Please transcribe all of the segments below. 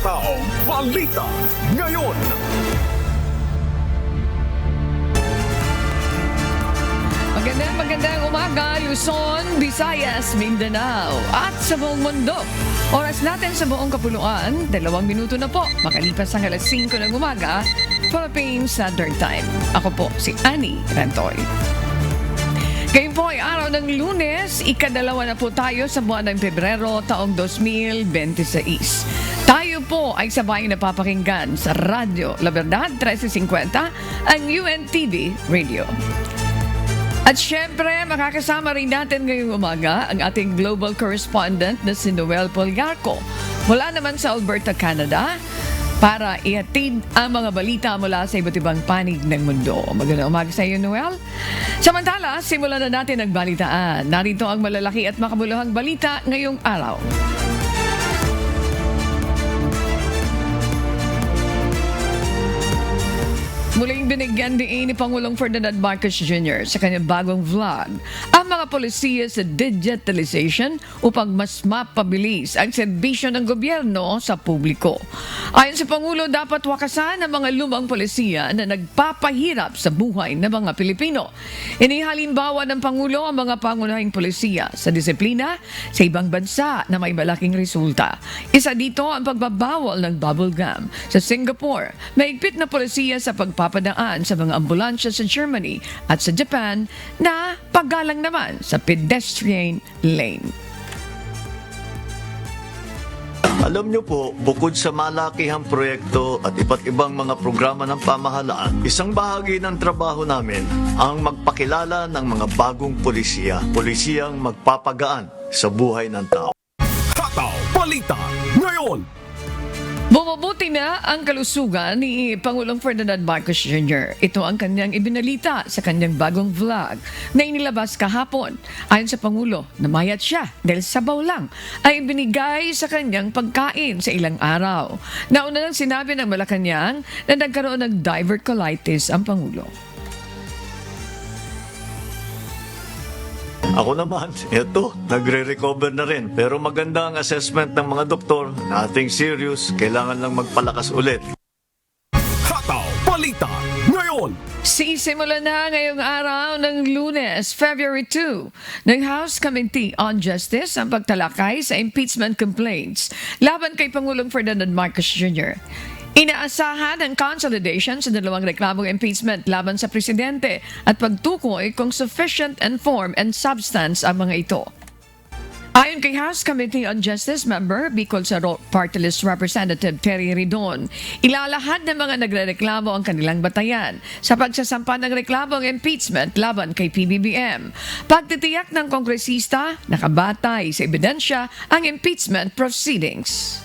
Taong Balita Ngayon. Magandang umaga, Luzon, Visayas, Mindanao at sa buong mundo. Oras natin sa buong kapuluan, 2 minuto na po. Makalipas ang alas 5 ng umaga, Philippine Standard Time. Ako po si Annie Rantoy. Ngayon po ay araw ng Lunes, ika-2 na po tayo sa buwan ng Pebrero taong 2026. Tayo po ay sabayang napapakinggan sa Radyo La Verdad 1350, ang UNTV Radio. At syempre, makakasama rin natin ngayong umaga ang ating global correspondent na si Noel Polgarco mula naman sa Alberta, Canada, para ihatid ang mga balita mula sa iba't ibang panig ng mundo. Magandang umaga sa iyo, Noel. Samantala, simulan na natin ang balitaan. Narito ang malalaki at makabuluhang balita ngayong araw. Muling binigyan din ni Pangulong Ferdinand Marcos Jr. sa kanyang bagong vlog ang mga polisiya sa digitalization upang mas mapabilis ang serbisyo ng gobyerno sa publiko. Ayon sa Pangulo, dapat wakasan ang mga lumang polisiya na nagpapahirap sa buhay ng mga Pilipino. Inihalimbawa ng Pangulo ang mga pangunahing polisiya sa disiplina sa ibang bansa na may malaking resulta. Isa dito ang pagbabawal ng bubble gum. Sa Singapore, mahigpit na polisiya sa pagpapadaan sa mga ambulansya sa Germany at sa Japan na paggalang naman sa pedestrian lane. Alam niyo po, bukod sa malakihang proyekto at iba't ibang mga programa ng pamahalaan, isang bahagi ng trabaho namin ang magpakilala ng mga bagong polisiya, polisiyang magpapagaan sa buhay ng tao. Tataw Balita Ngayon. Bumubuti na ang kalusugan ni Pangulong Ferdinand Marcos Jr. Ito ang kanyang ibinalita sa kanyang bagong vlog na inilabas kahapon. Ayon sa Pangulo, namayat siya dahil sabaw lang ay binigay sa kanyang pagkain sa ilang araw. Nauna nang sinabi ng Malacanang na nagkaroon ng diverticulitis ang Pangulo. Ako naman, eto, nagre-recover na rin. Pero maganda ang assessment ng mga doktor, nothing serious, kailangan lang magpalakas ulit. Tataw Balita Ngayon. Sisimulan na ngayong araw ng Lunes, February 2, ng House Committee on Justice ang pagtalakay sa impeachment complaints laban kay Pangulong Ferdinand Marcos Jr. Inaasahan ang consolidation sa dalawang reklamong impeachment laban sa presidente at pagtukoy kung sufficient in form and substance ang mga ito. Ayon kay House Committee on Justice member Bicol Saro Party List Representative Terry Ridon, ilalahad ng mga nagrereklamo ang kanilang batayan sa pagsasampa ng reklamong impeachment laban kay PBBM. Pagtitiyak ng kongresista, nakabatay sa ebidensya ang impeachment proceedings.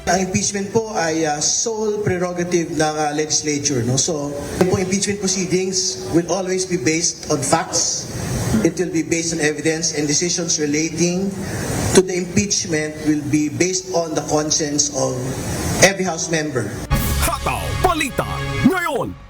Ang impeachment po ay sole prerogative ng legislature. No? So, po impeachment proceedings will always be based on facts. It will be based on evidence, and decisions relating to the impeachment will be based on the conscience of every House member. Tataw Balita Ngayon.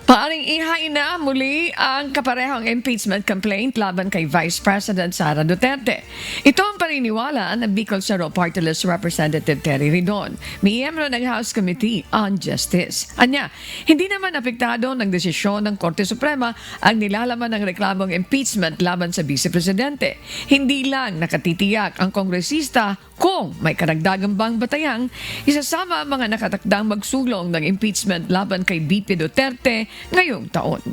Paaring ihain na muli ang kaparehong impeachment complaint laban kay Vice President Sara Duterte. Ito ang paniniwala ng Bicol Saro Party List Representative Terry Ridon, miyembro ng House Committee on Justice. Anya, hindi naman apektado ng desisyon ng Korte Suprema ang nilalaman ng reklamong impeachment laban sa Vice Presidente. Hindi lang nakatitiyak ang kongresista kung may karagdagang bang batayang isasama ang mga nakatakdang magsulong ng impeachment laban kay BP Duterte ngayong taon.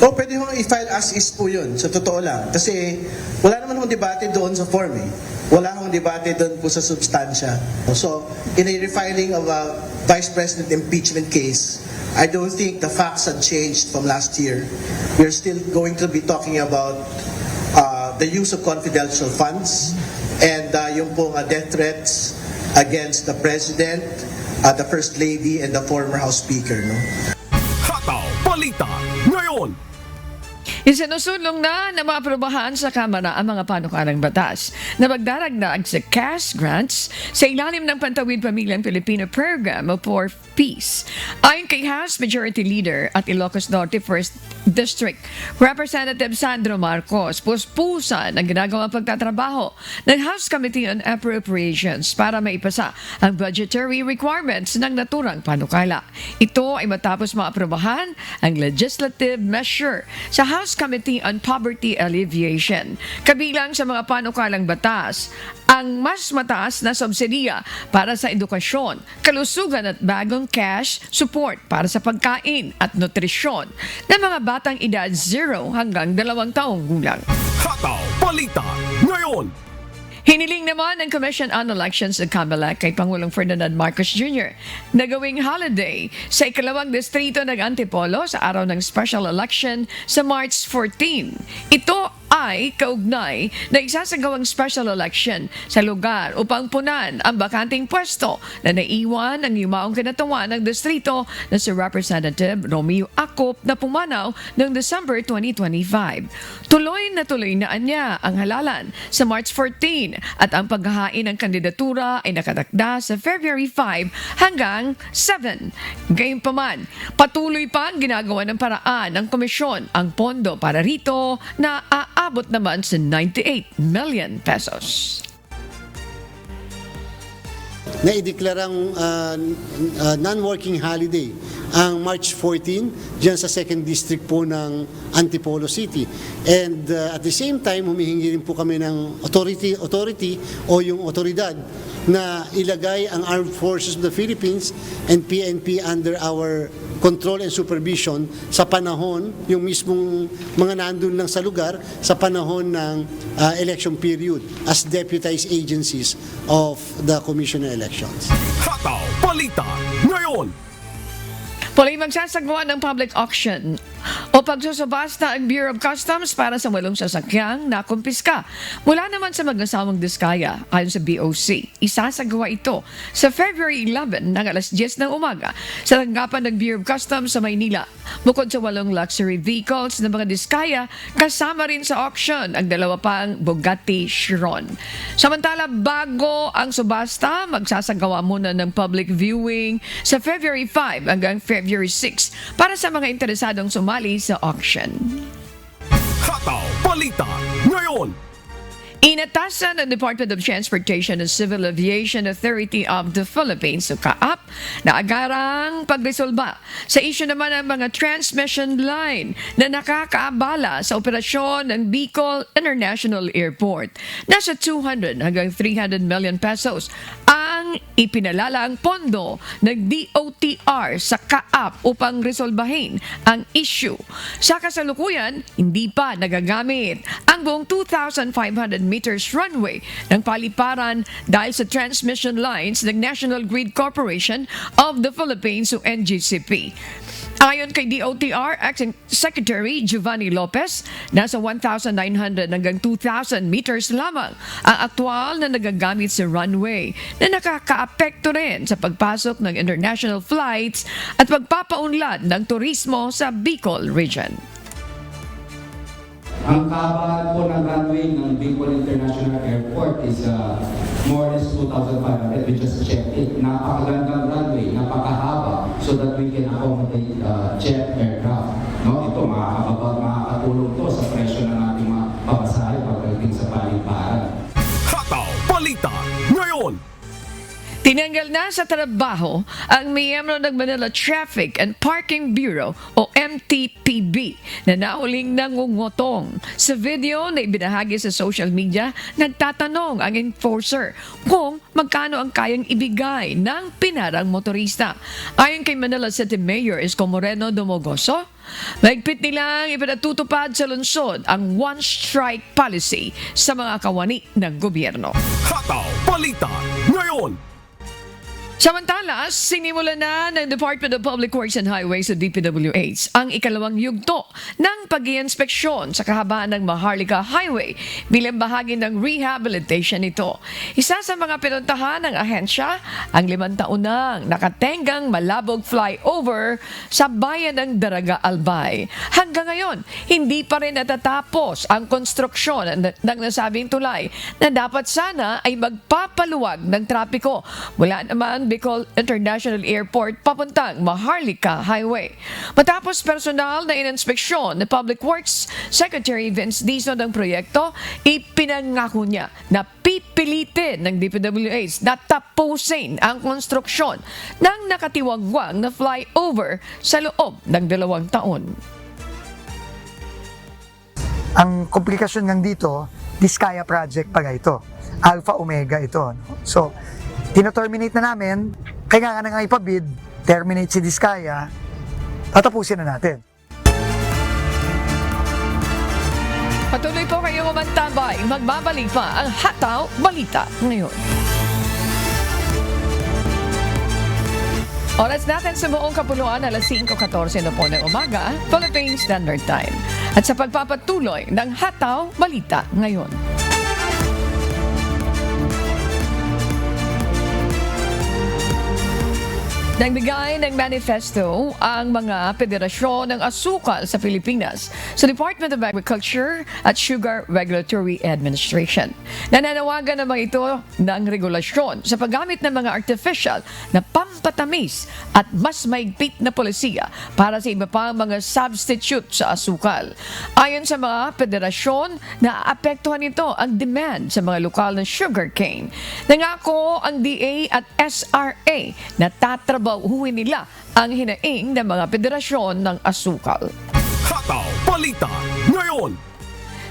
Pwede ho i-file as is po yun, sa totoo lang. Kasi wala naman hong debate doon sa form eh. Wala hong debate doon po sa substansya. So, in a refiling of a Vice President impeachment case, I don't think the facts have changed from last year. We're still going to be talking about the use of confidential funds and yung pong death threats against the President, the First Lady, and the former House Speaker. No? Tataw Balita Ngayon. Isinusulong na maaprobahan sa Kamara ang mga panukalang batas na magdaragdag sa cash grants sa ilalim ng Pantawid Pamilyang Pilipino Program for Peace. Ayon kay House Majority Leader at Ilocos Norte 1st District Representative Sandro Marcos, puspusan ang ginagawang pagtatrabaho ng House Committee on Appropriations para maipasa ang budgetary requirements ng naturang panukala. Ito ay matapos maaprobahan ang legislative measure sa House Committee on Poverty Alleviation. Kabilang sa mga panukalang batas, ang mas mataas na subsidiya para sa edukasyon, kalusugan at bagong cash support para sa pagkain at nutrisyon ng mga batang edad 0 hanggang 2 taong gulang. Hataw Balita ngayon. Hiniling naman ng Commission on Elections ng COMELEC kay Pangulong Ferdinand Marcos Jr. na gawing holiday sa ikalawang distrito ng Antipolo sa araw ng special election sa March 14. Ito ay kaugnay na isasagawang special election sa lugar upang punan ang bakanting pwesto na naiwan ng yumaong kinatawan ng distrito na si Representative Romeo Acop na pumanaw noong December 2025. Tuloy na anya ang halalan sa March 14 at ang paghahain ng kandidatura ay nakatakda sa February 5 hanggang 7. Gayunpaman, patuloy pa ang ginagawa ng paraan ng komisyon ang pondo para rito na aabot naman sa 98 million pesos. Naideklarang non-working holiday ang March 14 diyan sa 2nd District po ng Antipolo City. And at the same time, humihingi rin po kami ng authority o yung otoridad na ilagay ang Armed Forces of the Philippines and PNP under our control and supervision sa panahon, yung mismong mga nandun lang sa lugar, sa panahon ng election period as deputized agencies of the Commission on Elections. Hataw Balita ngayon. Puli magsasagawa ng public auction o pagsusubasta ang Bureau of Customs para sa walong sasakyang nakumpiska mula naman sa mag-asawang Diskaya. Ayon sa BOC, isasagawa ito sa February 11 ng alas 10 ng umaga sa tanggapan ng Bureau of Customs sa Maynila. Bukod sa 8 luxury vehicles ng mga Diskaya, kasama rin sa auction ang 2 pang Bugatti Chiron. Samantala, bago ang subasta, magsasagawa muna ng public viewing sa February 5 hanggang February 6 para sa mga interesadong sumali sa auction. Hataw Balita ngayon. Inatasan ng Department of Transportation and Civil Aviation Authority of the Philippines o CAAP na agarang pagresolba sa issue naman ng mga transmission line na nakakaabala sa operasyon ng Bicol International Airport. Nasa 200 hanggang 300 million pesos ang ipinalalang pondo ng DOTR sa CAAP upang resolbahin ang issue. Sa kasalukuyan, hindi pa nagagamit ang buong 2,500 meters runway ng paliparan dahil sa transmission lines ng National Grid Corporation of the Philippines o NGCP. Ayon kay DOTR Acting Secretary Giovanni Lopez, nasa 1,900 hanggang 2,000 meters lamang ang aktual na nagagamit sa runway na nakakaapekto rin sa pagpasok ng international flights at pagpapaunlad ng turismo sa Bicol region. Ang kahabaan po ng runway ng Bicol International Airport is more or less 2,500. We just checked it. Napakagandang runway, napakahaba so that we can accommodate jet aircraft. No? Ito, makakatulong to sa presyo ng ating mga papasahe pagdating sa paliparan. Hataw Balita ngayon. Tinanggal na sa trabaho ang miyembro ng Manila Traffic and Parking Bureau o MTPB na nahuling nangungutong. Sa video na ibinahagi sa social media, nagtatanong ang enforcer kung magkano ang kayang ibigay ng pinarang motorista. Ayon kay Manila City Mayor Isko Moreno Dumogoso, mahigpit nilang ipinatutupad sa lungsod ang one-strike policy sa mga kawani ng gobyerno. Hataw Balita ngayon. Samantala, sinimula na ng Department of Public Works and Highways o DPWH ang ikalawang yugto ng pag-iinspeksyon sa kahabaan ng Maharlika Highway bilang bahagi ng rehabilitation nito. Isa sa mga pinuntahan ng ahensya ang 5 taon nang nakatenggang malabog flyover sa bayan ng Daraga Albay. Hanggang ngayon, hindi pa rin natatapos ang konstruksyon ng nasabing tulay na dapat sana ay magpapaluwag ng trapiko mula naman Bicol International Airport papuntang Maharlika Highway. Matapos personal na ininspeksyon ni Public Works Secretary Vince Dizon ng proyekto, ipinangako niya na pipilitin ng DPWH na tapusin ang konstruksyon ng nakatiwangwang na flyover sa loob ng 2 taon. Ang komplikasyon ng dito, Diskaya project pala ito. Alpha Omega ito. So, tino-terminate na namin, kaya nga ipabid, terminate si Diskaya, tatapusin na natin. Patuloy po kayong umantabay. Magbabalik pa ang Hataw Balita ngayon. Oras natin sa buong kapuluan, alas 5:14 na po ng umaga, Philippine Standard Time. At sa pagpapatuloy ng Hataw Balita ngayon. Nagbigay ng manifesto ang mga federasyon ng asukal sa Pilipinas sa Department of Agriculture at Sugar Regulatory Administration. Nananawagan naman ito ng regulasyon sa paggamit ng mga artificial na pampatamis at mas maigpit na polisiya para sa iba pang mga substitute sa asukal. Ayon sa mga federasyon, naaapektuhan nito ang demand sa mga lokal na sugarcane. Nangako ang DA at SRA na tatrabahuhin nila ang hinaing ng mga federasyon ng asukal. Hataw Balita ngayon.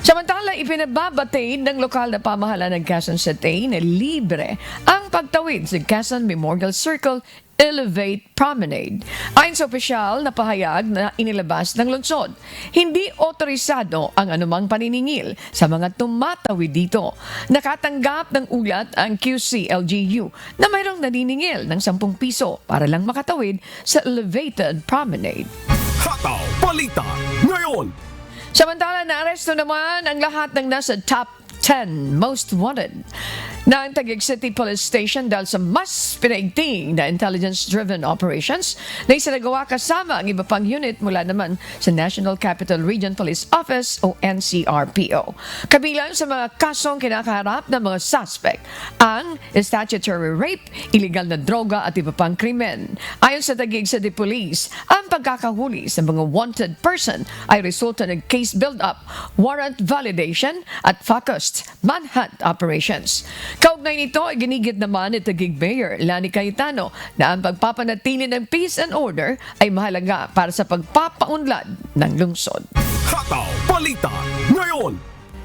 Samantala, ipinababatid ng lokal na pamahalaan ng Quezon City na libre ang pagtawid sa Quezon Memorial Circle Elevate Promenade. Ayon sa opisyal na pahayag na inilabas ng lungsod, hindi otorisado ang anumang paniningil sa mga tumatawid dito. Nakatanggap ng ulat ang QC-LGU na mayroong naniningil ng 10 piso para lang makatawid sa Elevated Promenade. Hataw Balita ngayon. Samantala, naaresto naman ang lahat ng nasa top 10 most wanted ng Taguig City Police Station dahil sa mas pinaigting na intelligence-driven operations na isinagawa kasama ang iba pang unit mula naman sa National Capital Region Police Office o NCRPO. Kabilang sa mga kasong kinakaharap ng mga suspect ang statutory rape, illegal na droga at iba pang krimen. Ayon sa Taguig City Police, ang pagkakahuli sa mga wanted person ay resulta ng case build-up, warrant validation at focused manhunt operations. Kaugnay nito ay ginigit naman ni Taguig Mayor Lani Cayetano na ang pagpapanatili ng peace and order ay mahalaga para sa pagpapaunlad ng lungsod. Hataw Balita ngayon.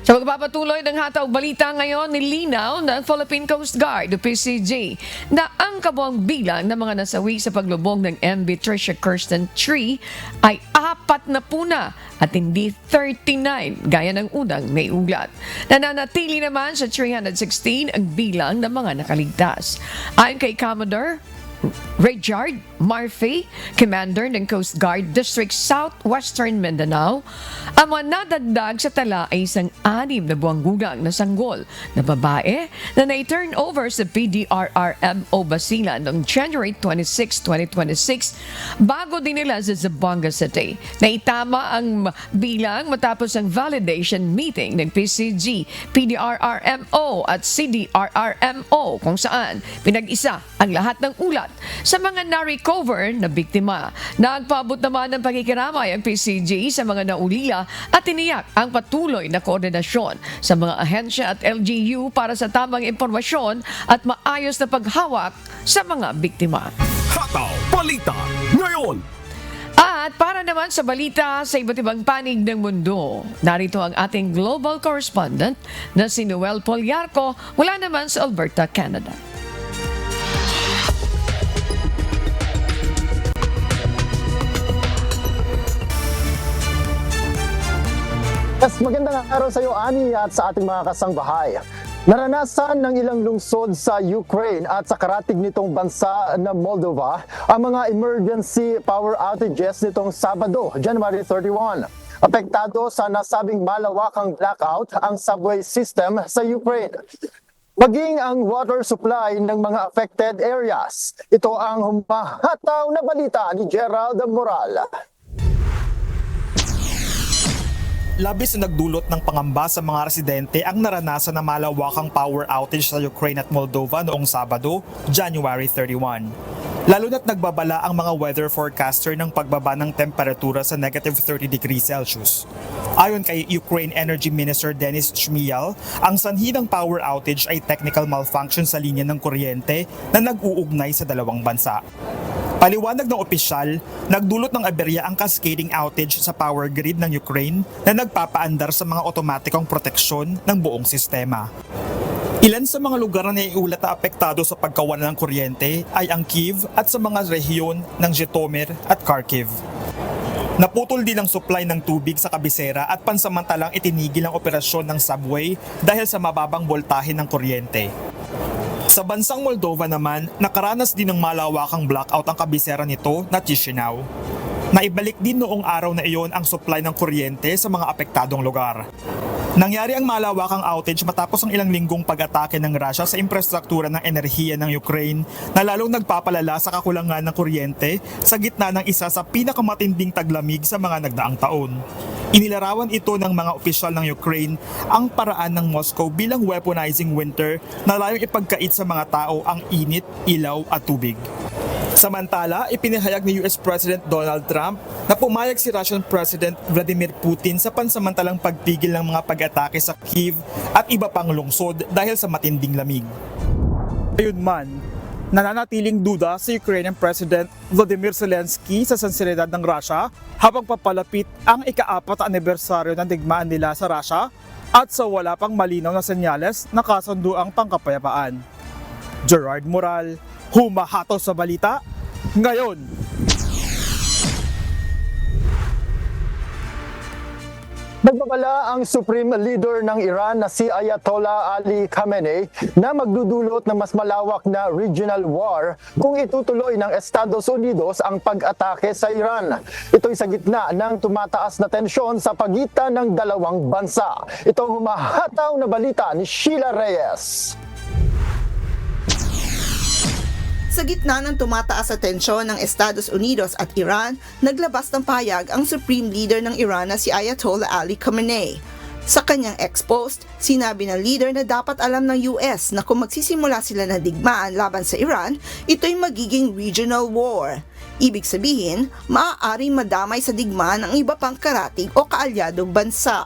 Sa pagpapatuloy ng Hataw Balita ngayon, nilinaw ng Philippine Coast Guard o PCG na ang kabuang bilang ng mga nasawi sa paglubog ng MV Tricia Kirsten Tree ay 40 na at hindi 39 gaya ng unang may ulat. Nananatili naman sa 316 ang bilang ng mga nakaligtas. Ayon kay Commodore Richard Murphy, Commander ng Coast Guard District Southwestern Mindanao, ang mga nadagdag sa tala ay isang 6 na buwang gulang na sanggol na babae na na-turn over sa PDRRMO Basilan noong January 26, 2026 bago din nila sa Zamboanga City. Naitama ang bilang matapos ang validation meeting ng PCG, PDRRMO at CDRRMO kung saan pinag-isa ang lahat ng ulat sa mga na-recover na biktima. Nagpaabot naman ng pakikiramay ang PCG sa mga naulila at tiniyak ang patuloy na koordinasyon sa mga ahensya at LGU para sa tamang impormasyon at maayos na paghawak sa mga biktima. Hataw Balita ngayon. At para naman sa balita sa iba't ibang panig ng mundo, narito ang ating global correspondent na si Noel Poliarco mula naman sa Alberta, Canada. Magandang araw sa iyo, Ani, at sa ating mga kasangbahay. Naranasan ng ilang lungsod sa Ukraine at sa karatig nitong bansa na Moldova ang mga emergency power outages nitong Sabado, January 31. Apektado sa nasabing malawakang blackout ang subway system sa Ukraine, maging ang water supply ng mga affected areas. Ito ang humahataw na balita ni Gerald Moral. Labis na nagdulot ng pangamba sa mga residente ang naranasan na malawakang power outage sa Ukraine at Moldova noong Sabado, January 31. Lalo na't nagbabala ang mga weather forecaster ng pagbaba ng temperatura sa negative 30 degrees Celsius. Ayon kay Ukraine Energy Minister Denis Shmyhal, ang sanhi ng power outage ay technical malfunction sa linya ng kuryente na nag-uugnay sa dalawang bansa. Paliwanag ng opisyal, nagdulot ng aberya ang cascading outage sa power grid ng Ukraine na nagpapaandar sa mga otomatikong proteksyon ng buong sistema. Ilan sa mga lugar na naiulat na apektado sa pagkawala ng kuryente ay ang Kyiv at sa mga rehiyon ng Zhytomyr at Kharkiv. Naputol din ang supply ng tubig sa kabisera at pansamantalang itinigil ang operasyon ng subway dahil sa mababang boltahe ng kuryente. Sa bansang Moldova naman, nakaranas din ng malawakang blackout ang kabisera nito na Chisinau. Naibalik din noong araw na iyon ang supply ng kuryente sa mga apektadong lugar. Nangyari ang malawakang outage matapos ang ilang linggong pag-atake ng Russia sa infrastruktura ng enerhiya ng Ukraine na lalong nagpapalala sa kakulangan ng kuryente sa gitna ng isa sa pinakamatinding taglamig sa mga nagdaang taon. Inilarawan ito ng mga opisyal ng Ukraine ang paraan ng Moscow bilang weaponizing winter na layong ipagkait sa mga tao ang init, ilaw at tubig. Samantala, ipinahayag ni US President Donald Trump na pumayag si Russian President Vladimir Putin sa pansamantalang pagpigil ng mga pag-atake sa Kyiv at iba pang lungsod dahil sa matinding lamig. Ayunman, nananatiling duda si Ukrainian President Volodymyr Zelensky sa sansilidad ng Russia habang papalapit ang ika-4 anibersaryo ng digmaan nila sa Russia at sa wala pang malinaw na senyales na kasunduang pangkapayapaan. Gerard Moral, humahataw sa balita ngayon. Nagbabala ang Supreme Leader ng Iran na si Ayatollah Ali Khamenei na magdudulot ng mas malawak na regional war kung itutuloy ng Estados Unidos ang pag-atake sa Iran. Ito'y sa gitna ng tumataas na tensyon sa pagitan ng dalawang bansa. Ito ang humahataw na balita ni Sheila Reyes. Sa gitna ng tumataas sa tensyon ng Estados Unidos at Iran, naglabas ng pahayag ang Supreme Leader ng Iran na si Ayatollah Ali Khamenei. Sa kanyang ex-post, sinabi ng leader na dapat alam ng US na kung magsisimula sila ng digmaan laban sa Iran, ito'y magiging regional war. Ibig sabihin, maaaring madamay sa digmaan ang iba pang karatig o kaalyadong bansa.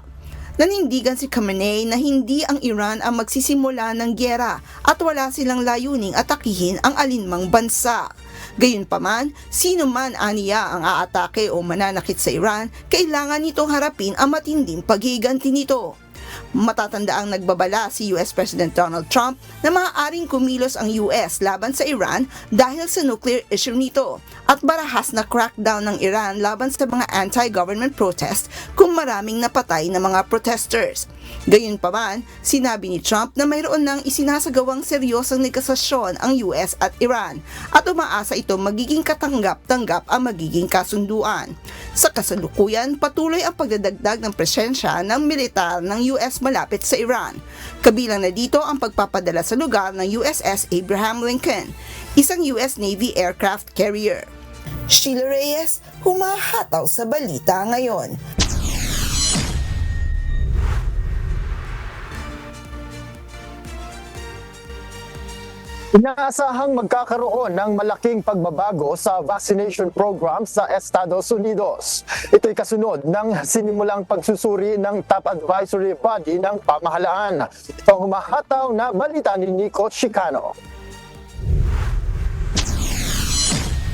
Nanindigan si Khamenei na hindi ang Iran ang magsisimula ng gyera at wala silang layuning atakihin ang alinmang bansa. Gayunpaman, sino man aniya ang aatake o mananakit sa Iran, kailangan nitong harapin ang matinding paghiganti nito. Matatandaang nagbabala si US President Donald Trump na maaaring kumilos ang US laban sa Iran dahil sa nuclear issue nito at barahas na crackdown ng Iran laban sa mga anti-government protest kung maraming napatay na mga protesters. Gayunpaman, sinabi ni Trump na mayroon nang isinasagawang seryosong negosasyon ang US at Iran at umaasa ito magiging katanggap-tanggap ang magiging kasunduan. Sa kasalukuyan, patuloy ang pagdadagdag ng presensya ng militar ng US malapit sa Iran. Kabilang na dito ang pagpapadala sa lugar ng USS Abraham Lincoln, isang US Navy aircraft carrier. Sheila Reyes, humahataw sa balita ngayon. Inaasahang magkakaroon ng malaking pagbabago sa vaccination program sa Estados Unidos. Ito'y kasunod ng sinimulang pagsusuri ng top advisory body ng pamahalaan. Ito ang humahataw na balita ni Nico Chicano.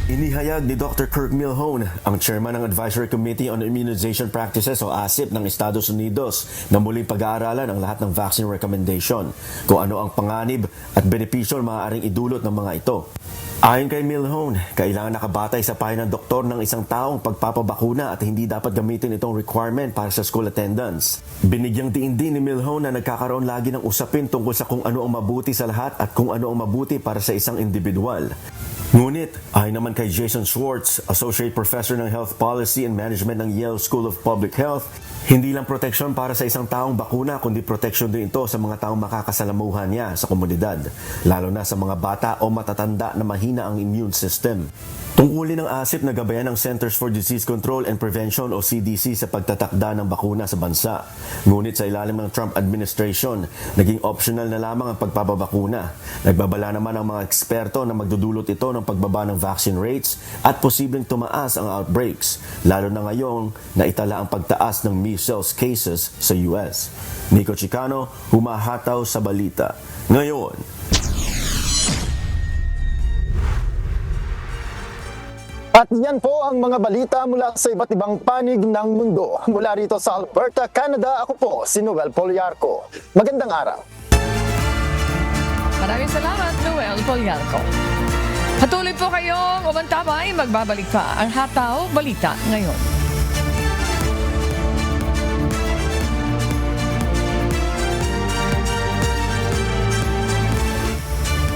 Inihayag ni Dr. Kirk Milhoan, ang chairman ng Advisory Committee on Immunization Practices o ASIP ng Estados Unidos, na muling pag-aaralan ang lahat ng vaccine recommendation, kung ano ang panganib at benepisyo maaaring idulot ng mga ito. Ayon kay Milhone, kailangan nakabatay sa payo ng doktor ng isang taong pagpapabakuna at hindi dapat gamitin itong requirement para sa school attendance. Binigyang diin din ni Milhone na nagkakaroon lagi ng usapin tungkol sa kung ano ang mabuti sa lahat at kung ano ang mabuti para sa isang individual. Ngunit, ayon naman kay Jason Schwartz, Associate Professor ng Health Policy and Management ng Yale School of Public Health, hindi lang proteksyon para sa isang taong bakuna kundi proteksyon din ito sa mga taong makakasalamuhan niya sa komunidad, lalo na sa mga bata o matatanda na mahina ang immune system. Tungkulin ng ASIP na gabayan ng Centers for Disease Control and Prevention o CDC sa pagtatakda ng bakuna sa bansa. Ngunit sa ilalim ng Trump administration, naging optional na lamang ang pagpapabakuna. Nagbabala naman ang mga eksperto na magdudulot ito ng pagbaba ng vaccine rates at posibleng tumaas ang outbreaks, lalo na ngayong naitala ang pagtaas ng measles cases sa US. Nico Chicano, humahataw sa balita. Ngayon, At yan po ang mga balita mula sa iba't ibang panig ng mundo. Mula rito sa Alberta, Canada, ako po si Noel Poliarco. Magandang araw. Maraming salamat, Noel Poliarco. Patuloy po kayong umantabay, magbabalik pa ang Hataw Balita ngayon.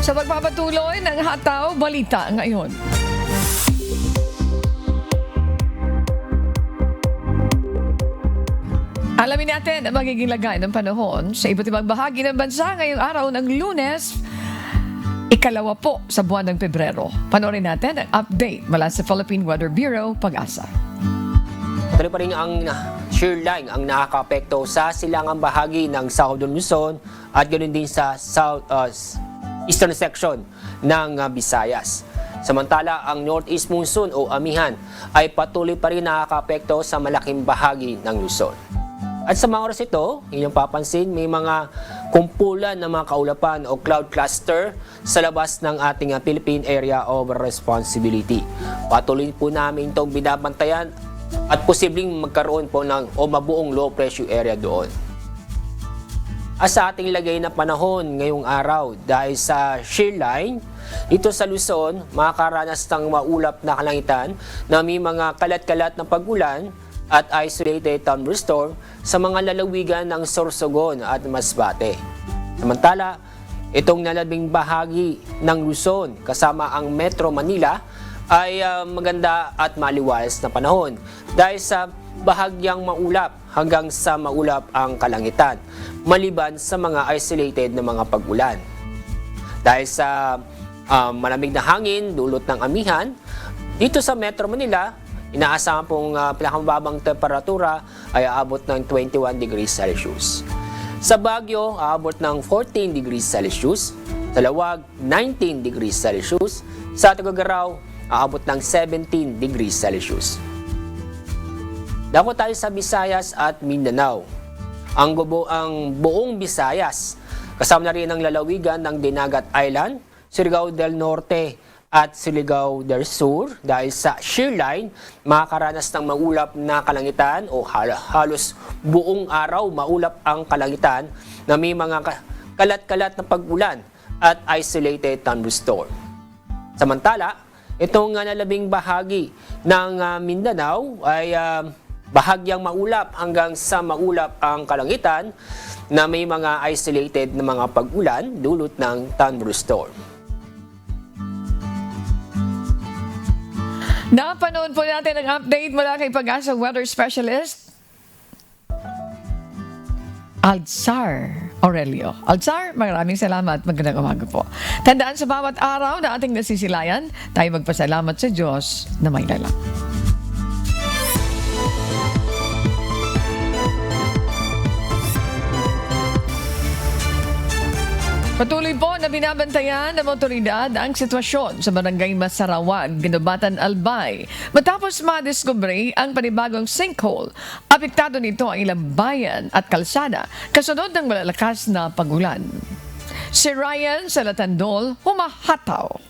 Sa pagpapatuloy ng Hataw Balita ngayon. Alamin natin ang magiging lagay ng panahon sa iba't ibang bahagi ng bansa ngayong araw ng Lunes, ikalawa po sa buwan ng Pebrero. Panoorin natin ang update mula sa Philippine Weather Bureau, Pag-asa. Tuloy pa rin ang shear line ang nakakaapekto sa silangang bahagi ng Southern Luzon at ganoon din sa eastern section ng Visayas. Samantala, ang northeast monsoon o amihan ay patuloy pa rin nakakaapekto sa malaking bahagi ng Luzon. At sa mga oras ito, inyong papansin, may mga kumpulan ng mga kaulapan o cloud cluster sa labas ng ating Philippine Area of Responsibility. Patuloy po namin itong binabantayan at posibleng magkaroon po ng o mabuong low pressure area doon. At sa ating lagay na panahon ngayong araw, dahil sa shear line, dito sa Luzon, makakaranas ng maulap na kalangitan na may mga kalat-kalat na pag-ulan at isolated thunderstorm sa mga lalawigan ng Sorsogon at Masbate. Samantala, itong nalabing bahagi ng Luzon kasama ang Metro Manila ay maganda at maliwalas na panahon dahil sa bahagyang maulap hanggang sa maulap ang kalangitan, maliban sa mga isolated na mga pag-ulan. Dahil sa malamig na hangin dulot ng amihan, dito sa Metro Manila, inaasahan pong pinakamababang temperatura ay aabot ng 21 degrees Celsius. Sa Baguio, aabot ng 14 degrees Celsius. Sa Lawag, 19 degrees Celsius. Sa Tuguegarao, aabot ng 17 degrees Celsius. Dako tayo sa Visayas at Mindanao. Ang buong Visayas, kasama na rin ang lalawigan ng Dinagat Island, Surigao del Norte, at Surigao del Sur, dahil sa shear line, makakaranas ng maulap na kalangitan o halos buong araw maulap ang kalangitan na may mga kalat-kalat na pag-ulan at isolated thunderstorm. Samantala, itong nalabing bahagi ng Mindanao ay bahagyang maulap hanggang sa maulap ang kalangitan na may mga isolated na mga pag-ulan dulot ng thunderstorm. Napanood po natin ang update mula kay Pag-asa Weather Specialist Alzar Aurelio. Alzar, maraming salamat. Magandang umaga po. Tandaan, sa bawat araw na ating nasisilayan, tayo magpasalamat sa Diyos na may lalang. Patuloy po na binabantayan ng otoridad ang sitwasyon sa Barangay Masarawag, Ginubatan, Albay. Matapos madiskubre ang panibagong sinkhole, apektado nito ang ilang bayan at kalsada kasunod ng malalakas na pag-ulan. Si Ryan Salatandol, humahataw.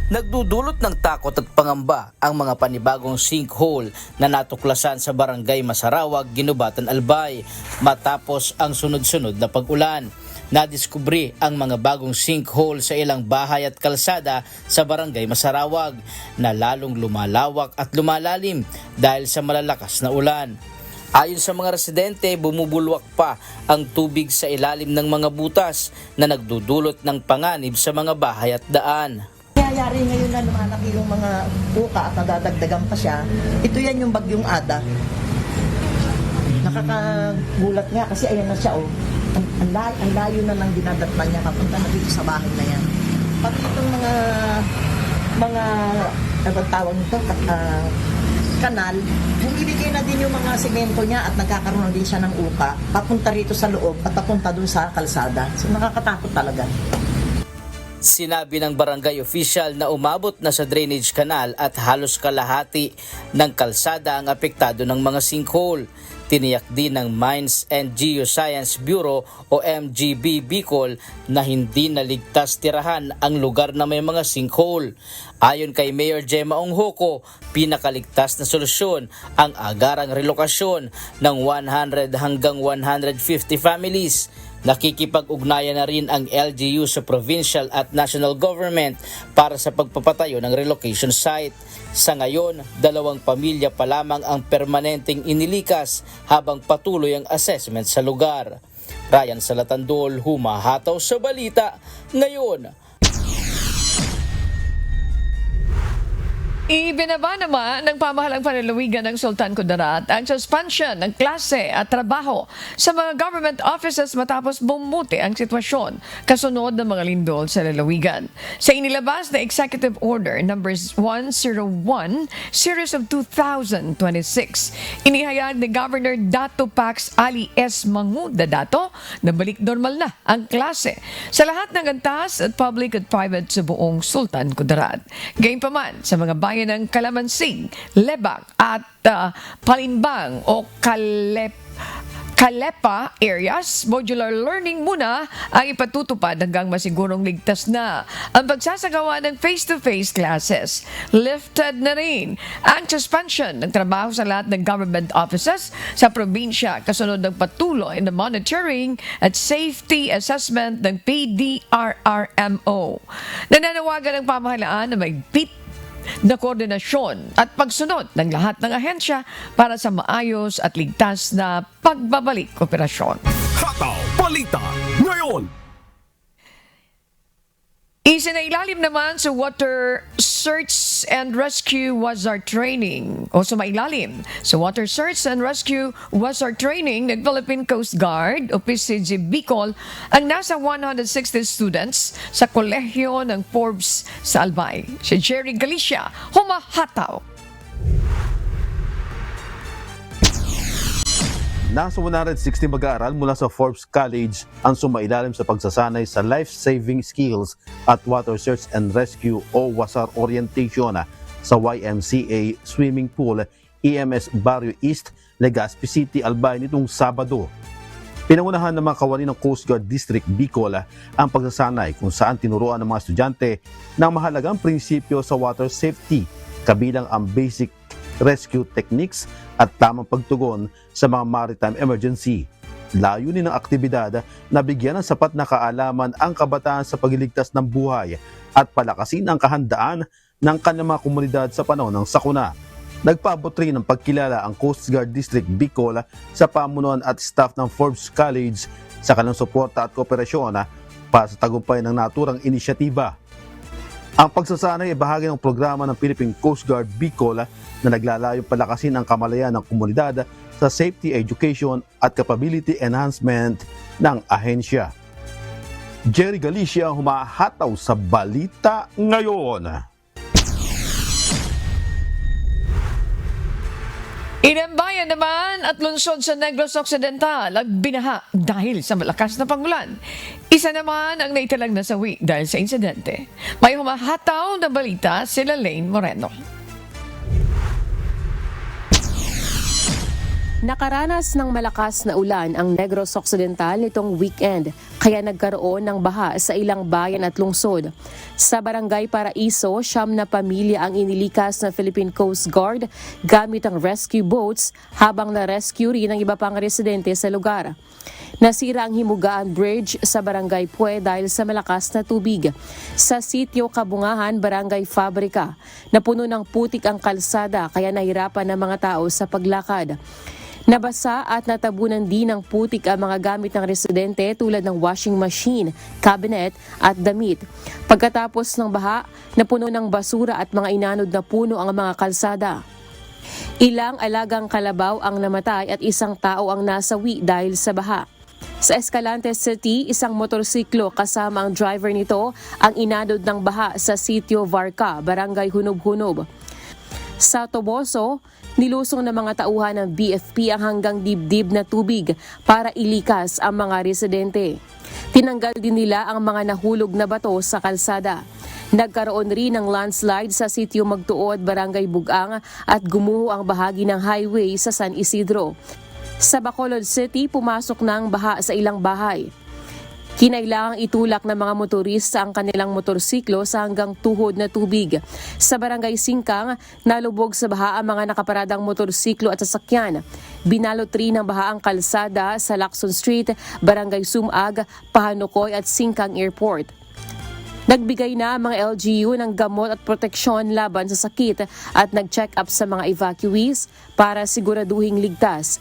Nagdudulot ng takot at pangamba ang mga panibagong sinkhole na natuklasan sa Barangay Masarawag, Ginubatan, Albay matapos ang sunod-sunod na pag-ulan. nadiskubre ang mga bagong sinkhole sa ilang bahay at kalsada sa barangay Masarawag na lalong lumalawak at lumalalim dahil sa malalakas na ulan. Ayon sa mga residente, bumubulwak pa ang tubig sa ilalim ng mga butas na nagdudulot ng panganib sa mga bahay at daan. Nangyayari ngayon na lumalaki yung mga uka at nadadagdagan pa siya, ito yan yung bagyong Ada. Nakakagulat nga kasi ayan na siya ang layo na ng dinadatnan niya papunta na dito sa bahay na yan. Pati itong mga tawag nito, kanal, bumibigay na din yung mga semento niya at nagkakaroon din siya ng uka papunta rito sa loob at papunta dun sa kalsada. So nakakatakot talaga. Sinabi ng barangay official na umabot na sa drainage canal at halos kalahati ng kalsada ang apektado ng mga sinkhole. Tiniyak din ng Mines and Geoscience Bureau o MGB Bicol na hindi naligtas tirahan ang lugar na may mga sinkhole. Ayon kay Mayor Gemma Onghoko, pinakaligtas na solusyon ang agarang relokasyon ng 100 hanggang 150 families. Nakikipag-ugnayan na rin ang LGU sa provincial at national government para sa pagpapatayo ng relocation site. Sa ngayon, 2 pamilya pa lamang ang permanenteng inilikas habang patuloy ang assessment sa lugar. Ryan Salatandol, humahataw sa balita ngayon. Ibinaba naman ng pamahalang panlalawigan ng Sultan Kudarat ang suspension ng klase at trabaho sa mga government offices matapos bumuti ang sitwasyon kasunod ng mga lindol sa lalawigan. Sa inilabas na Executive Order No. 101 Series of 2026, inihayag ni Governor Dato Pax Ali S. Manguda Dato na balik normal na ang klase sa lahat ng antas at public at private sa buong Sultan Kudarat. Gayunpaman sa mga bayan ng Kalamansig, Lebak at Palimbang o Kalepa areas, modular learning muna ang ipatutupad hanggang masigurong ligtas na ang pagsasagawa ng face-to-face classes. Lifted na rin ang suspension ng trabaho sa lahat ng government offices sa probinsya kasunod ng patuloy na monitoring at safety assessment ng PDRRMO. Nananawagan ng pamahalaan na may na koordinasyon at pagsunod ng lahat ng ahensya para sa maayos at ligtas na pagbabalik operasyon. Hataw Balita ngayon. Isinailalim naman sa Water Search and Rescue WASAR Training o sumailalim sa Water Search and Rescue WASAR Training ng Philippine Coast Guard o PCG Bicol ang nasa 160 students sa kolehiyo ng Forbes sa Albay. Si Jerry Galicia, humahataw. Nasa 160 mag-aaral mula sa Forbes College ang sumailalim sa pagsasanay sa life-saving skills at Water Search and Rescue o WASAR Orientation sa YMCA Swimming Pool, EMS Barrio East, Legazpi City, Albay nitong Sabado. Pinangunahan ng mga kawani ng Coast Guard District Bicol ang pagsasanay kung saan tinuruan ng mga estudyante ng mahalagang prinsipyo sa water safety, kabilang ang basic rescue techniques at tamang pagtugon sa mga maritime emergency. Layunin ng aktibidad na bigyan ng sapat na kaalaman ang kabataan sa pagliligtas ng buhay at palakasin ang kahandaan ng kanilang mga komunidad sa panahon ng sakuna. Nagpaabot rin ng pagkilala ang Coast Guard District Bicol sa pamunuan at staff ng Forbes College sa kanilang suporta at kooperasyon para sa tagumpay ng naturang inisyatiba. Ang pagsasanay ay bahagi ng programa ng Philippine Coast Guard Bicol na naglalayong palakasin ang kamalayan ng komunidad sa safety education at capability enhancement ng ahensya. Jerry Galicia, humahataw sa balita ngayon. Inambayan naman at lungsod sa Negros Occidental ang binaha dahil sa malakas na pangulan. Isa naman ang naitalang nasawi dahil sa insidente. May humahataw na balita sila Lane Moreno. Nakaranas ng malakas na ulan ang Negros Occidental nitong weekend, kaya nagkaroon ng baha sa ilang bayan at lungsod. Sa Barangay Paraiso, 9 na pamilya ang inilikas ng Philippine Coast Guard gamit ang rescue boats habang na-rescue rin ang iba pang residente sa lugar. Nasira ang Himugaan Bridge sa Barangay Pue dahil sa malakas na tubig. Sa sitio Kabungahan, Barangay Fabrica, napuno ng putik ang kalsada kaya nahirapan ng mga tao sa paglakad. Nabasa at natabunan din ng putik ang mga gamit ng residente tulad ng washing machine, cabinet at damit. Pagkatapos ng baha, napuno ng basura at mga inanod na puno ang mga kalsada. Ilang alagang kalabaw ang namatay at isang tao ang nasawi dahil sa baha. Sa Escalante City, isang motorsiklo kasama ang driver nito ang inanod ng baha sa sitio Varca, Barangay Hunob-Hunob. Sa Toboso, nilusong ng mga tauhan ng BFP ang hanggang dibdib na tubig para ilikas ang mga residente. Tinanggal din nila ang mga nahulog na bato sa kalsada. Nagkaroon rin ng landslide sa sitio Magtuod, Barangay Bugang at gumuho ang bahagi ng highway sa San Isidro. Sa Bacolod City, pumasok na ang baha sa ilang bahay. Kinailangang itulak ng mga motorista ang kanilang motorsiklo sa hanggang tuhod na tubig. Sa Barangay Singkang, nalubog sa baha ang mga nakaparadang motorsiklo at sasakyan. Binalot rin ng baha ang kalsada sa Lacson Street, Barangay Sumag, Pahanukoy at Singkang Airport. Nagbigay na ang mga LGU ng gamot at proteksyon laban sa sakit at nag-check up sa mga evacuees para siguraduhing ligtas.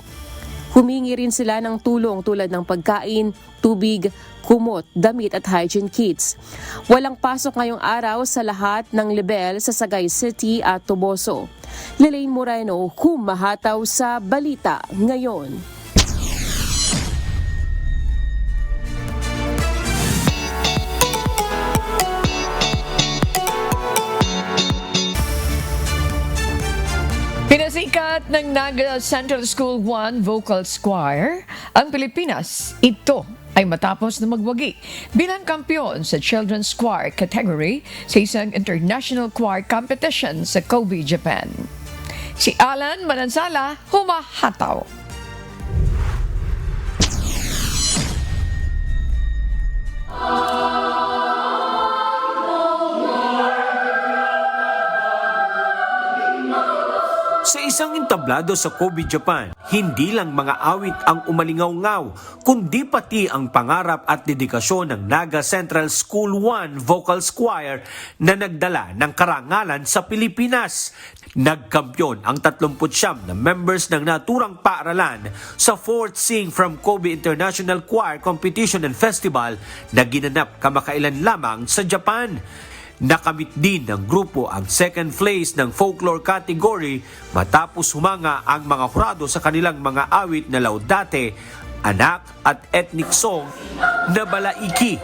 Humingi rin sila ng tulong tulad ng pagkain, tubig, kumot, damit at hygiene kits. Walang pasok ngayong araw sa lahat ng level sa Sagay City at Toboso. Lelaine Moreno, humahataw sa Balita Ngayon. Pinasikat ng Naga Central School 1 Vocal Choir ang Pilipinas. Ito ay matapos na magwagi bilang kampiyon sa Children's Choir category sa isang international choir competition sa Kobe, Japan. Si Alan Manansala, humahataw. Sa isang entablado sa Kobe, Japan, hindi lang mga awit ang umalingaw-ngaw, kundi pati ang pangarap at dedikasyon ng Naga Central School 1 Vocal Choir na nagdala ng karangalan sa Pilipinas. Nagkampiyon ang 39 na members ng naturang paaralan sa 4th Sing from Kobe International Choir Competition and Festival na ginanap kamakailan lamang sa Japan. Nakamit din ng grupo ang second place ng folklore category matapos humanga ang mga hurado sa kanilang mga awit na Laudate, Anak at Ethnic Song na Balaiki.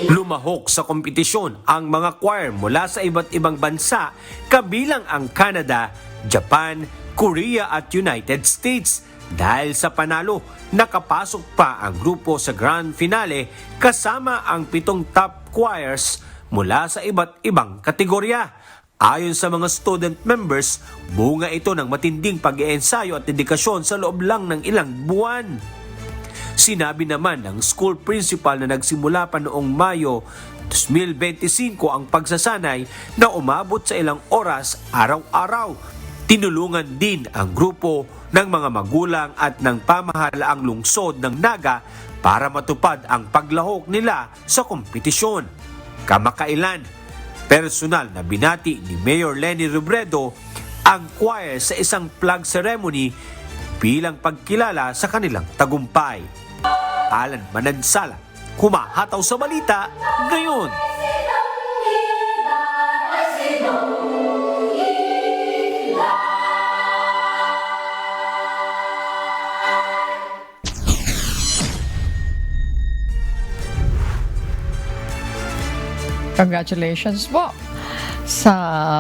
Lumahok sa kompetisyon ang mga choir mula sa iba't ibang bansa kabilang ang Canada, Japan, Korea at United States. Dahil sa panalo, nakapasok pa ang grupo sa grand finale kasama ang 7 top choirs mula sa iba't ibang kategorya. Ayon sa mga student members, bunga ito ng matinding pag-iensayo at dedikasyon sa loob lang ng ilang buwan. Sinabi naman ng school principal na nagsimula pa noong Mayo 2025 ang pagsasanay na umabot sa ilang oras araw-araw. Tinulungan din ang grupo ng mga magulang at ng pamahalaang lungsod ng Naga para matupad ang paglahok nila sa kompetisyon. Kamakailan, personal na binati ni Mayor Lenny Robredo ang choir sa isang flag ceremony bilang pagkilala sa kanilang tagumpay. Alan Manansala, humahataw sa Balita Ngayon. Congratulations po sa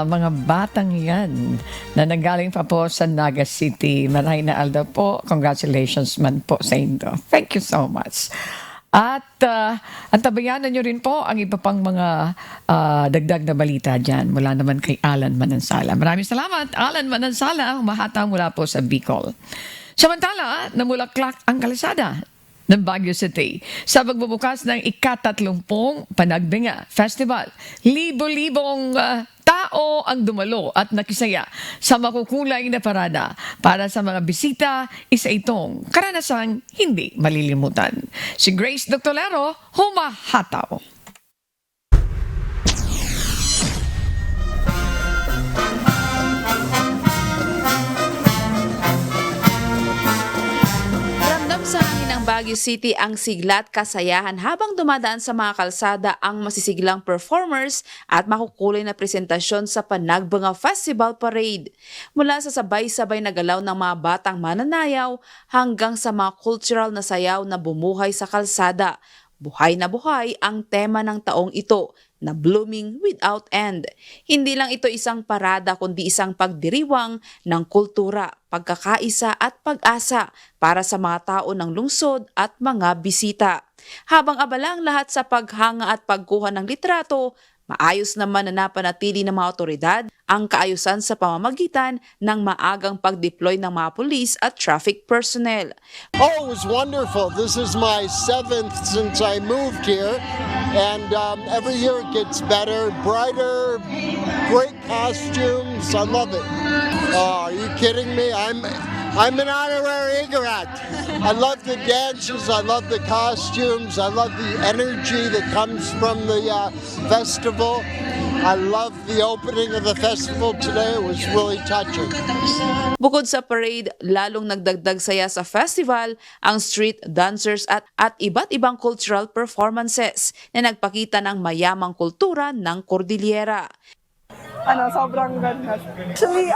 mga batang yan na nanggaling pa po sa Naga City. Maray na Aldo po. Congratulations man po sa inyo. Thank you so much. At antabayanan nyo rin po ang iba pang mga dagdag na balita dyan mula naman kay Alan Manansala. Maraming salamat, Alan Manansala, humahataw mula po sa Bicol. Samantala, namulaklak ang kalsada ng Baguio City. Sa pagbubukas ng ika-30 Panagbinga Festival, libo-libong tao ang dumalo at nakisaya sa makukulay na parada. Para sa mga bisita, isa itong karanasang hindi malilimutan. Si Grace Doctolero, humahataw. Sa hangin ng Baguio City ang sigla at kasayahan habang dumadaan sa mga kalsada ang masisiglang performers at makukulay na presentasyon sa Panagbinga Festival Parade. Mula sa sabay-sabay na galaw ng mga batang mananayaw hanggang sa mga cultural na sayaw na bumuhay sa kalsada. Buhay na buhay ang tema ng taong ito na blooming without end. Hindi lang ito isang parada kundi isang pagdiriwang ng kultura, pagkakaisa at pag-asa para sa mga tao ng lungsod at mga bisita. Habang abala ang lahat sa paghanga at pagkuha ng litrato, maayos naman na napanatili ng mga otoridad ang kaayusan sa pamamagitan ng maagang pag-deploy ng mga pulis at traffic personnel. Oh, it was wonderful. This is my 7th since I moved here, and every year it gets better, brighter, great costumes. I love it. Oh, are you kidding me? I'm an honorary Igorot. I love the dances, I love the costumes, I love the energy that comes from the festival. I love the opening of the festival today. It was really touching. Bukod sa parade, lalong nagdagdag saya sa festival ang street dancers at iba't ibang cultural performances na nagpakita ng mayamang kultura ng Cordillera. Sobrang ganda. Actually,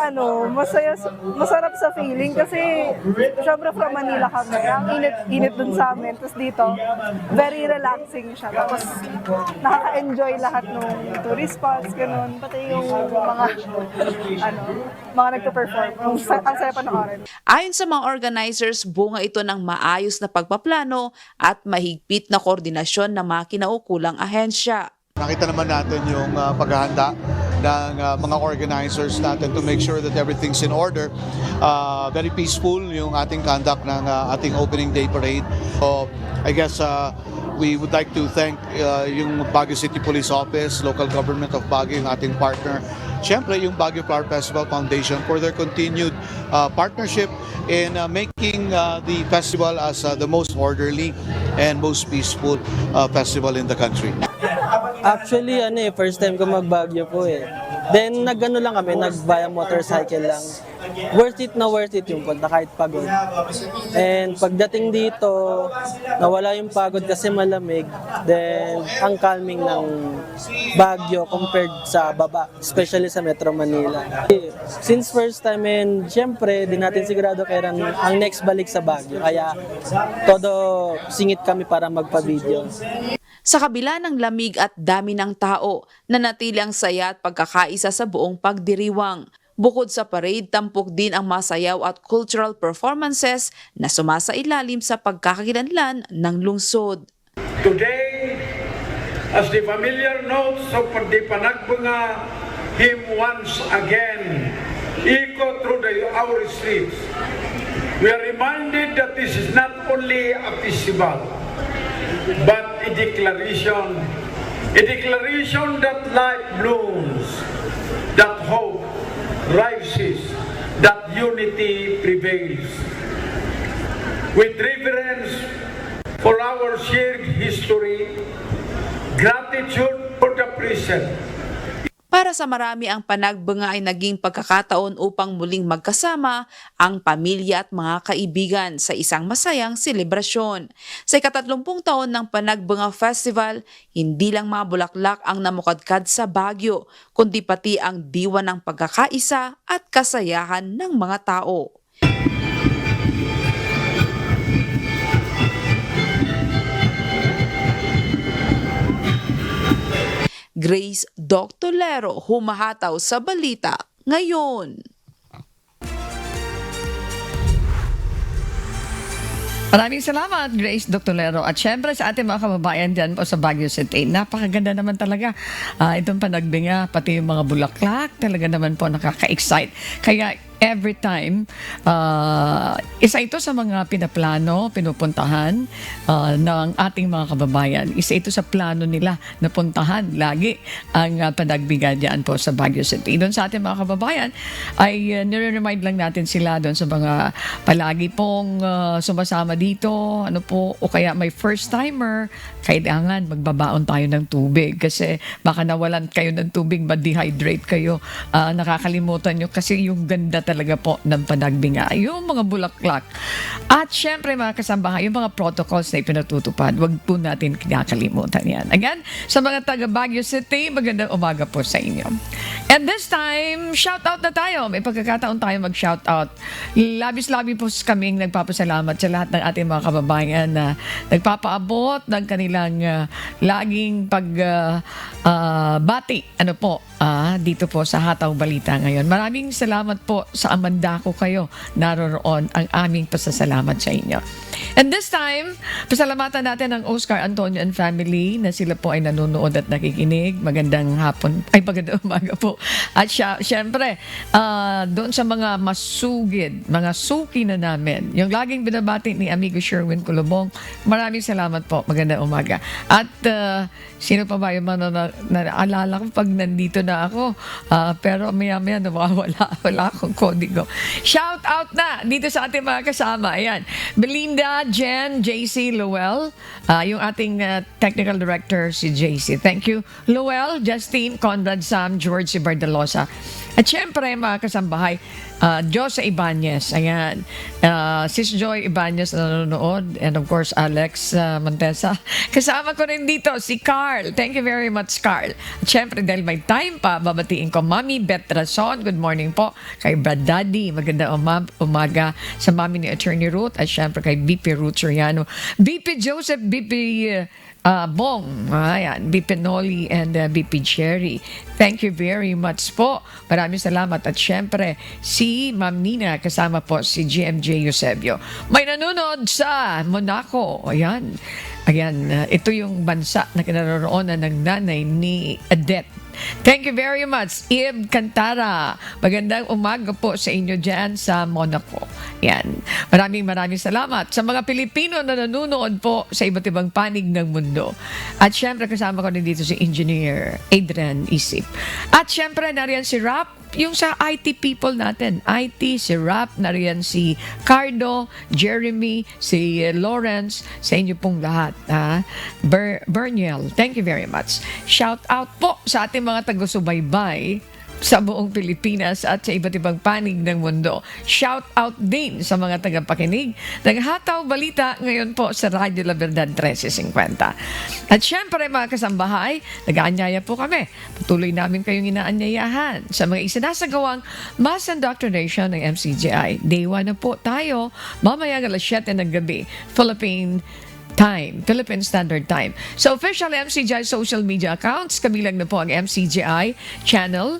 masarap sa feeling kasi syempre from Manila kami. Ang init dun sa amin. Tapos dito, very relaxing siya. Tapos nakaka-enjoy lahat ng tourist spots, ganun. Pati yung mga nagpa-perform. Ang saya panoorin. Ayon sa mga organizers, bunga ito ng maayos na pagpaplano at mahigpit na koordinasyon ng mga kinaukulang ahensya. Nakita naman natin yung paghahanda ng mga organizers natin to make sure that everything's in order. Very peaceful yung ating conduct ng ating opening day parade. So I guess we would like to thank yung Baguio City Police Office, local government of Baguio, yung ating partner. Siyempre, yung Baguio Flower Festival Foundation for their continued partnership in making the festival as the most orderly and most peaceful festival in the country. Actually, first time ko mag-Baguio po eh. Then, nag-ano lang kami, nag-via motorcycle lang. Worth it yung punta kahit pagod. And pagdating dito, nawala yung pagod kasi malamig. Then, ang calming ng Baguio compared sa baba, especially sa Metro Manila. Since first time, and syempre, di natin sigurado kailan ang next balik sa Baguio. Kaya, todo singit kami para magpa-video. Sa kabila ng lamig at dami ng tao, nanatili ang saya at pagkakaisa sa buong pagdiriwang. Bukod sa parade, tampok din ang masayaw at cultural performances na sumasailalim sa pagkakakilanlan ng lungsod. Today, as the familiar notes of the Panagbinga hymn once again echo through our streets, we are reminded that this is not only a festival, but a declaration that life blooms, that hope rises, that unity prevails. With reverence for our shared history, gratitude for the present. Para sa marami, ang Panagbinga ay naging pagkakataon upang muling magkasama ang pamilya at mga kaibigan sa isang masayang selebrasyon. Sa ika-30 taon ng Panagbinga Festival, hindi lang mga bulaklak ang namukadkad sa Baguio, kundi pati ang diwa ng pagkakaisa at kasayahan ng mga tao. Grace Doctolero, humahataw sa balita ngayon. Maraming salamat, Grace Doctolero. At syempre sa ating mga kababayan dyan po sa Baguio City, napakaganda naman talaga. Itong Panagbinga, pati yung mga bulaklak, talaga naman po nakaka-excite. Kaya every time. Isa ito sa mga pinaplano, pinupuntahan ng ating mga kababayan. Isa ito sa plano nila na puntahan lagi ang Panagbiga dyan po sa Baguio City. Doon sa ating mga kababayan ay nire-remind lang natin sila doon sa mga palagi pong sumasama dito, ano po, o kaya may first timer, kailangan magbabaon tayo ng tubig kasi baka nawalan kayo ng tubig, ma-dehydrate kayo, nakakalimutan nyo kasi yung ganda talaga po ng Panagbiga, yung mga bulaklak. At syempre mga kasambahay, yung mga protocols na ipinatutupad, wag po natin kinakalimutan yan. Again, sa mga taga Baguio City, magandang umaga po sa inyo. And this time, shout out na tayo. May pagkakataon tayo mag-shout out. Labis-labi po kaming nagpapasalamat sa lahat ng ating mga kababayan na nagpapaabot ng kanilang laging pagbati. Ano po, dito po sa Hataw Balita ngayon. Maraming salamat po sa amanda ko kayo. Naroroon ang aming pasasalamat sa inyo. And this time, pasalamatan natin ang Oscar Antonio and family na sila po ay nanonood at nakikinig. Magandang hapon, ay magandang umaga po. At syempre, doon sa mga masugid, mga suki na namin, yung laging binabati ni amigo Sherwin Colobong, maraming salamat po. Magandang umaga. At sino pa ba yung mga naalala ko pag nandito na ako, pero maya-maya wala akong kodigo. Shout out na dito sa ating mga kasama. Ayan, Belinda, Jen, JC, Lowell, yung ating technical director si JC. Thank you, Lowell, Justine, Conrad, Sam, George, si Bardalosa. At syempre, mga kasambahay, Josa Ibanez, ayan, Sis Joy Ibanez na nanonood, and of course, Alex Montesa. Kasama ko rin dito, si Carl. Thank you very much, Carl. At syempre, dahil may time pa, babatiin ko, Mami Beth Rason, good morning po. Kay Brad Daddy, maganda umaga sa Mami ni Attorney Ruth, at syempre kay BP Ruth Soriano, BP Joseph, BP Bong, ayan, BP Noli, and BP Cherry. Thank you very much po. Maraming salamat. At syempre, si Ma'am Nina, kasama po si GMJ Eusebio. May nanonood sa Monaco. Ayan. Ayan, ito yung bansa na kinaroroonan ng nanay ni Adet. Thank you very much, Ib Cantara. Magandang umaga po sa inyo dyan sa Monaco. Yan. Maraming salamat sa mga Pilipino na nanonood po sa iba't ibang panig ng mundo. At syempre, kasama ko rin dito si Engineer Adrian Isip. At syempre, nariyan si Rap, yung sa IT people natin. IT, si Rap, nariyan si Cardo, Jeremy, si Lawrence, sa inyo pong lahat. Berniel, thank you very much. Shout out po sa ating mga taga-subaybay sa buong Pilipinas at sa iba't ibang panig ng mundo. Shout out din sa mga tagapakinig ng Hataw Balita ngayon po sa Radyo La Verdad 1350. At syempre mga kasambahay, nag-aanyaya po kami. Patuloy namin kayong inaanyayahan sa mga isinasagawang mass indoctrination ng MCGI. Day 1 na po tayo, mamaya alas 7 ng gabi, Philippine Standard Time. Sa official MCGI social media accounts, kabilang na po ang MCGI channel,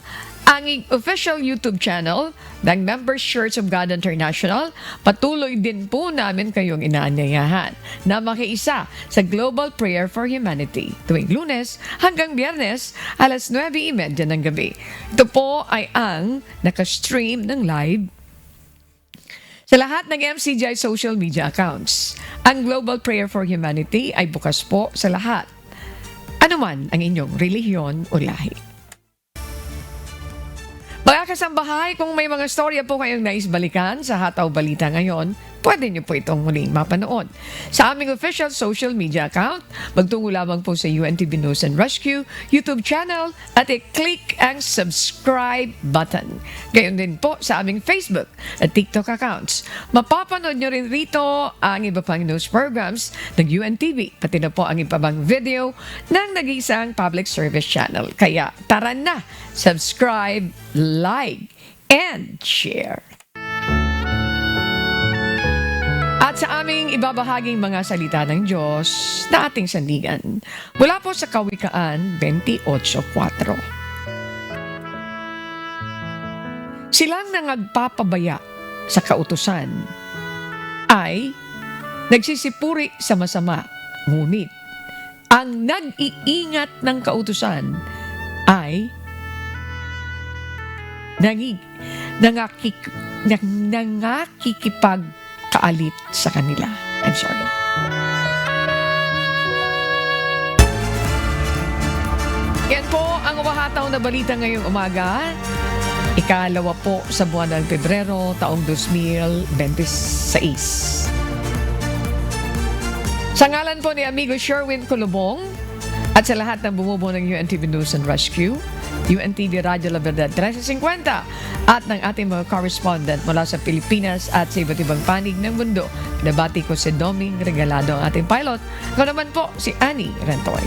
ang official YouTube channel ng Members Church of God International. Patuloy din po namin kayong inaanyayahan na makiisa sa Global Prayer for Humanity tuwing Lunes hanggang Biyernes alas 9:30 ng gabi. Ito po ay ang nakastream ng live sa lahat ng MCGI social media accounts. Ang Global Prayer for Humanity ay bukas po sa lahat, anuman ang inyong relihiyon o lahi. Mga kasambahay, kung may mga storya po kayong nais balikan sa Hataw Balita ngayon, pwede niyo po itong muling mapanood. Sa aming official social media account, magtungo lamang po sa UNTV News and Rescue YouTube channel at i-click ang subscribe button. Gayon din po sa aming Facebook at TikTok accounts. Mapapanood nyo rin rito ang iba pang news programs ng UNTV, pati na po ang iba pang video ng nag-iisang public service channel. Kaya tara na, subscribe, like, and share. At sa aming ibabahaging mga salita ng Diyos na ating sandigan, mula po sa Kawikaan 28:4. Silang nangagpapabaya sa kautusan ay nagsisipuri sa masama, ngunit ang nag-iingat ng kautusan ay nangakikipagkaalit sa kanila. I'm sorry. Yan po ang umahataw na balita ngayong umaga. Ikalawa po sa buwan ng Pebrero, taong 2026. Sa ngalan po ni amigo Sherwin Colobong at sa lahat ng bumubuo ng UNTV News and Rescue, UNTV Radyo La Verdad 1350 at ng ating mga correspondent mula sa Pilipinas at sa iba't ibang panig ng mundo, nabati ko si Doming Regalado, ang ating pilot. Ako naman po si Annie Rentoy.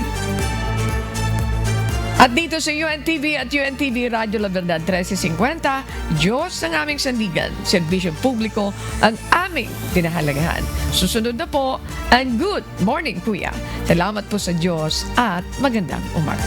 At dito sa UNTV at UNTV Radyo La Verdad 1350, Diyos ang aming sandigan, serbisyo publiko ang aming dinahalagahan. Susunod na po ang Good Morning Kuya. Salamat po sa Diyos at magandang umaga.